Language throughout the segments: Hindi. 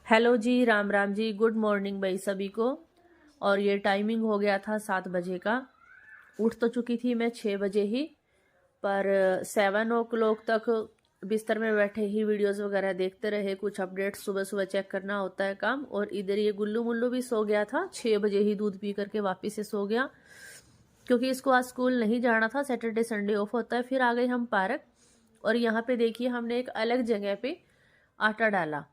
हेलो जी, राम राम जी, गुड मॉर्निंग भाई सभी को। और ये टाइमिंग हो गया था 7 बजे का। उठ तो चुकी थी मैं 6 बजे ही, पर 7 o'clock तक बिस्तर में बैठे ही वीडियोस वगैरह देखते रहे। कुछ अपडेट्स सुबह सुबह चेक करना होता है काम। और इधर ये गुल्लू मुल्लू भी सो गया था, 6 बजे ही दूध पी करके वापिस से सो गया, क्योंकि इसको आज स्कूल नहीं जाना था। सैटरडे संडे ऑफ होता है। फिर आ गए हम पार्क, और यहाँ पे देखिए हमने एक अलग जगह पे आटा डाला,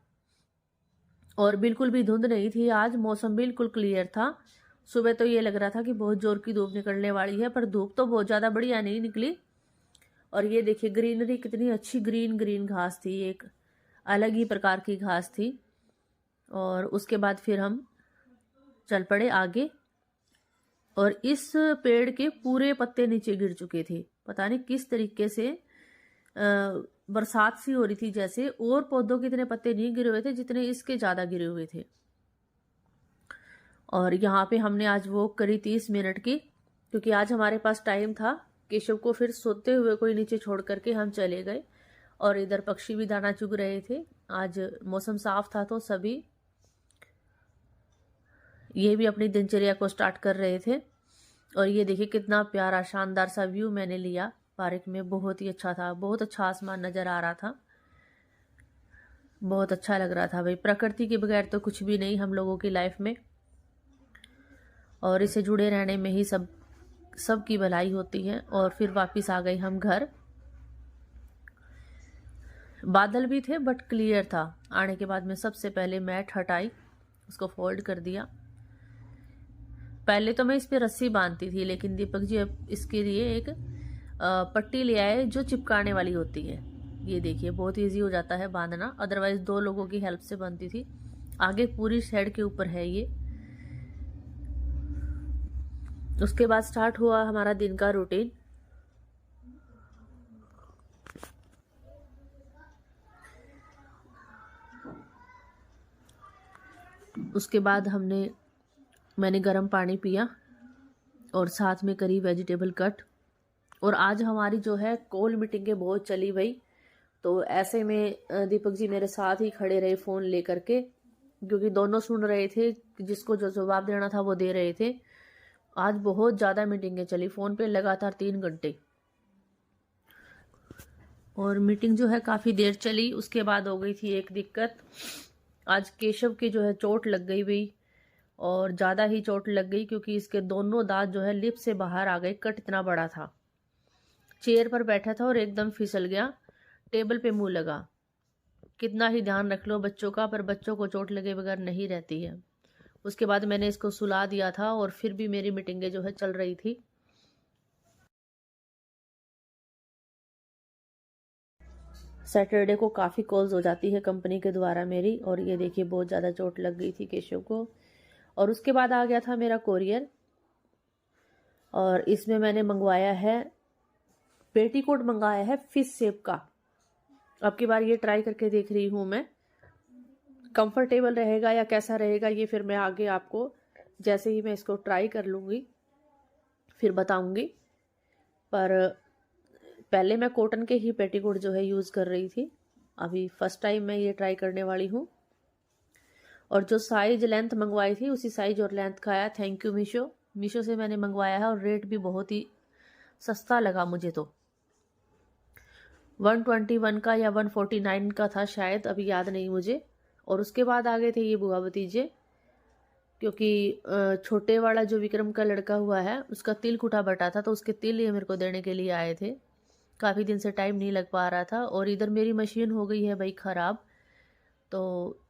और बिल्कुल भी धुंध नहीं थी। आज मौसम बिल्कुल क्लियर था। सुबह तो ये लग रहा था कि बहुत जोर की धूप निकलने वाली है, पर धूप तो बहुत ज़्यादा बढ़िया नहीं निकली। और ये देखिए ग्रीनरी, कितनी अच्छी ग्रीन ग्रीन घास थी, एक अलग ही प्रकार की घास थी। और उसके बाद फिर हम चल पड़े आगे, और इस पेड़ के पूरे पत्ते नीचे गिर चुके थे। पता नहीं किस तरीके से बरसात सी हो रही थी जैसे। और पौधों के इतने पत्ते नहीं गिरे हुए थे जितने इसके ज्यादा गिरे हुए थे। और यहाँ पे हमने आज वॉक करी 30 मिनट की, क्योंकि आज हमारे पास टाइम था। केशव को फिर सोते हुए कोई नीचे छोड़ करके हम चले गए। और इधर पक्षी भी दाना चुग रहे थे। आज मौसम साफ था तो सभी ये भी अपनी दिनचर्या को स्टार्ट कर रहे थे। और ये देखिए कितना प्यारा शानदार सा व्यू मैंने लिया पार्क में। बहुत ही अच्छा था, बहुत अच्छा आसमान नजर आ रहा था, बहुत अच्छा लग रहा था। भाई प्रकृति के बगैर तो कुछ भी नहीं हम लोगों की लाइफ में, और इसे जुड़े रहने में ही सब की भलाई होती है। और फिर वापस आ गए हम घर। बादल भी थे बट क्लियर था। आने के बाद में सबसे पहले मैट हटाई, उसको फोल्ड कर दिया। पहले तो मैं इस पे रस्सी बांधती थी, लेकिन दीपक जी अब इसके लिए एक पट्टी ले आए जो चिपकाने वाली होती है। ये देखिए बहुत इजी हो जाता है बांधना, अदरवाइज 2 लोगों की हेल्प से बनती थी। आगे पूरी शेड के ऊपर है ये। उसके बाद स्टार्ट हुआ हमारा दिन का रूटीन। उसके बाद मैंने गर्म पानी पिया, और साथ में करी वेजिटेबल कट। और आज हमारी जो है कॉल मीटिंगें बहुत चली भाई। तो ऐसे में दीपक जी मेरे साथ ही खड़े रहे फ़ोन लेकर के, क्योंकि दोनों सुन रहे थे, जिसको जो जवाब देना था वो दे रहे थे। आज बहुत ज़्यादा मीटिंगें चली फ़ोन पे, लगातार 3 घंटे। और मीटिंग जो है काफ़ी देर चली। उसके बाद हो गई थी एक दिक्कत। आज केशव की जो है चोट लग गई भाई, और ज़्यादा ही चोट लग गई, क्योंकि इसके दोनों दांत जो है लिप से बाहर आ गए। कट इतना बड़ा था। चेयर पर बैठा था और एकदम फिसल गया, टेबल पे मुंह लगा। कितना ही ध्यान रख लो बच्चों का, पर बच्चों को चोट लगे बगैर नहीं रहती है। उसके बाद मैंने इसको सुला दिया था, और फिर भी मेरी मीटिंगें जो है चल रही थी। सैटरडे को काफ़ी कॉल्स हो जाती है कंपनी के द्वारा मेरी। और ये देखिए बहुत ज़्यादा चोट लग गई थी केशव को। और उसके बाद आ गया था मेरा कोरियर, और इसमें मैंने मंगवाया है पेटीकोट, मंगाया है फिश शेप का। अब की बार ये ट्राई करके देख रही हूँ मैं, कंफर्टेबल रहेगा या कैसा रहेगा ये फिर मैं आगे आपको, जैसे ही मैं इसको ट्राई कर लूँगी फिर बताऊँगी। पर पहले मैं कॉटन के ही पेटीकोट जो है यूज़ कर रही थी। अभी फर्स्ट टाइम मैं ये ट्राई करने वाली हूँ। और जो साइज लेंथ मंगवाई थी उसी साइज और लेंथ का आया। Thank you Meesho. मीशो से मैंने मंगवाया है, और रेट भी बहुत ही सस्ता लगा मुझे। तो 121 का या 149 का था शायद, अभी याद नहीं मुझे। और उसके बाद आ गए थे ये बुआ भतीजे, क्योंकि छोटे वाला जो विक्रम का लड़का हुआ है उसका तिल कुटा बटा था, तो उसके तिल ये मेरे को देने के लिए आए थे। काफ़ी दिन से टाइम नहीं लग पा रहा था। और इधर मेरी मशीन हो गई है भाई ख़राब, तो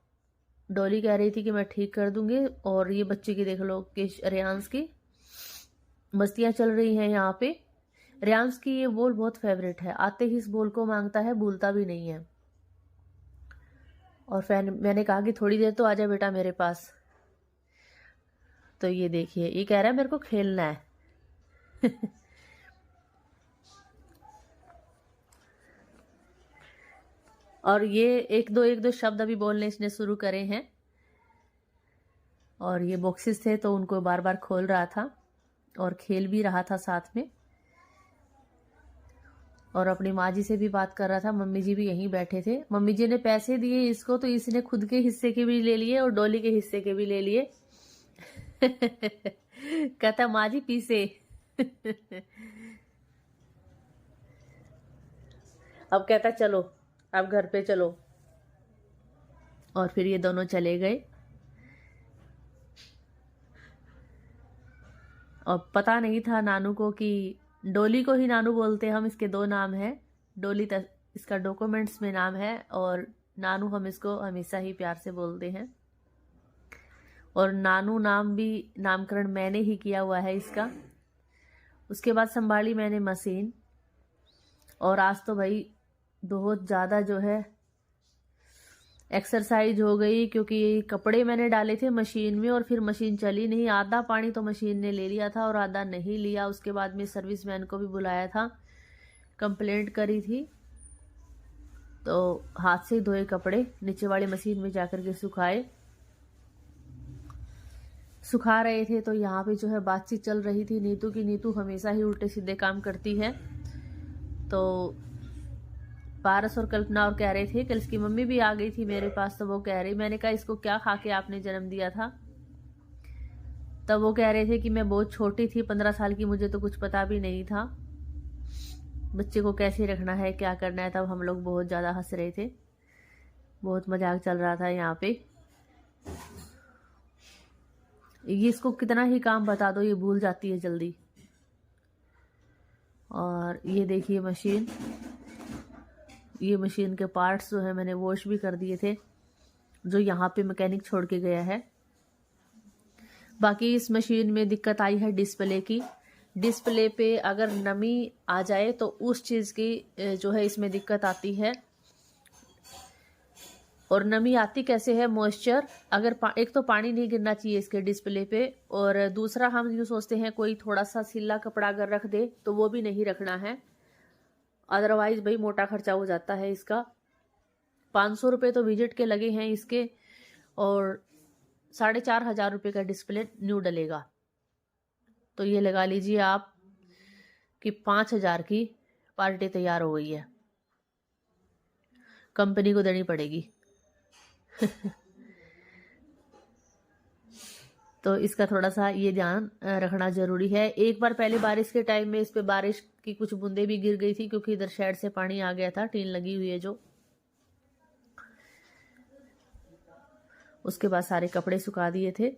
डॉली कह रही थी कि मैं ठीक कर दूंगी। और ये बच्चे की देख लो कि रेयांस की मस्तियाँ चल रही हैं यहाँ पे। रेयांस की ये बॉल बहुत फेवरेट है, आते ही इस बॉल को मांगता है, भूलता भी नहीं है। और मैंने कहा कि थोड़ी देर तो आजा बेटा मेरे पास। तो ये देखिए ये कह रहा है मेरे को खेलना है। और ये एक दो शब्द अभी बोलने इसने शुरू करे हैं। और ये बॉक्सेस थे तो उनको बार बार खोल रहा था और खेल भी रहा था साथ में। और अपनी माँ जी से भी बात कर रहा था। मम्मी जी भी यहीं बैठे थे। मम्मी जी ने पैसे दिए इसको तो इसने खुद के हिस्से के भी ले लिए और डोली के हिस्से के भी ले लिए। कहता माँ जी पीसे। अब कहता चलो अब घर पे चलो। और फिर ये दोनों चले गए। और पता नहीं था नानू को कि डोली को ही नानू बोलते हैं हम, इसके दो नाम हैं। डोली इसका डॉक्यूमेंट्स में नाम है और नानू हम इसको हमेशा ही प्यार से बोलते हैं। और नानू नाम भी नामकरण मैंने ही किया हुआ है इसका। उसके बाद संभाली मैंने मशीन। और आज तो भाई बहुत ज़्यादा जो है एक्सरसाइज हो गई, क्योंकि कपड़े मैंने डाले थे मशीन में और फिर मशीन चली नहीं। आधा पानी तो मशीन ने ले लिया था और आधा नहीं लिया। उसके बाद में सर्विसमैन को भी बुलाया था, कंप्लेंट करी थी, तो हाथ से धोए कपड़े नीचे वाली मशीन में जाकर के सुखा रहे थे। तो यहाँ पे जो है बातचीत चल रही थी नीतू की। नीतू हमेशा ही उल्टे सीधे काम करती है। तो पारस और कल्पना और कह रहे थे, कल इसकी मम्मी भी आ गई थी मेरे पास। तो वो कह रही, मैंने कहा इसको क्या खा के आपने जन्म दिया था? तब वो कह रहे थे कि मैं बहुत छोटी थी, 15 साल की, मुझे तो कुछ पता भी नहीं था बच्चे को कैसे रखना है, क्या करना है। तब हम लोग बहुत ज़्यादा हंस रहे थे, बहुत मजाक चल रहा था यहाँ पे। ये इसको कितना ही काम बता दो ये भूल जाती है जल्दी। और ये देखिए मशीन, ये मशीन के पार्ट्स जो है मैंने वॉश भी कर दिए थे, जो यहाँ पे मैकेनिक छोड़ के गया है। बाकी इस मशीन में दिक्कत आई है डिस्प्ले की। डिस्प्ले पे अगर नमी आ जाए तो उस चीज़ की जो है इसमें दिक्कत आती है। और नमी आती कैसे है? मॉइस्चर, अगर एक तो पानी नहीं गिरना चाहिए इसके डिस्प्ले पे, और दूसरा हम यूँ सोचते हैं कोई थोड़ा सा सिल्ला कपड़ा अगर रख दे तो वो भी नहीं रखना है, अदरवाइज भाई मोटा खर्चा हो जाता है इसका। 500 रुपये तो विजिट के लगे हैं इसके, और 4,500 रुपये का डिस्प्ले न्यू डलेगा। तो ये लगा लीजिए आप कि 5,000 की पार्टी तैयार हो गई है, कंपनी को देनी पड़ेगी। तो इसका थोड़ा सा ये ध्यान रखना जरूरी है। एक बार पहले बारिश के टाइम में इस पे बारिश की कुछ बूंदे भी गिर गई थी, क्योंकि इधर शेड से पानी आ गया था, टीन लगी हुई है जो। उसके बाद सारे कपड़े सुखा दिए थे।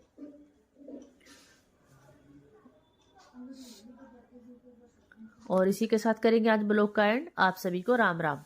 और इसी के साथ करेंगे आज ब्लॉग का एंड। आप सभी को राम राम।